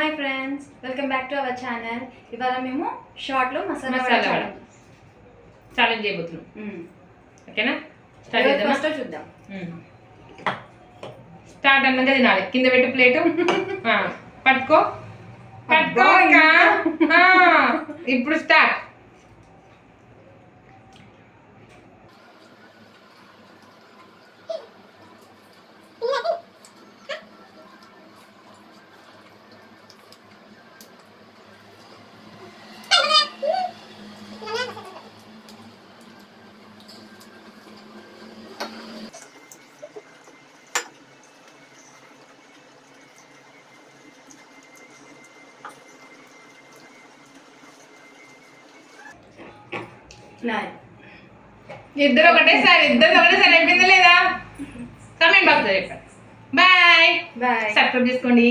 Hi friends, welcome back to our channel. ఇవాళ మేము షార్ట్లో మసాలా ఛాలెంజ్ చేయబోతున్నాం. ఓకేనా? స్టార్ట్ చేద్దామా? ఫస్ట్ చూద్దాం. స్టార్ట్ అన్నాక తినాలి. కింద పెట్టి ప్లేటు పట్టుకో పట్టుకో. ఇప్పుడు స్టార్ట్. ఇద్దరు ఒకటేసారి అయిపోయిందా లేదా? కామెంట్ బాక్స్ చెప్పండి. Bye bye. సబ్స్క్రైబ్ చేసుకోండి.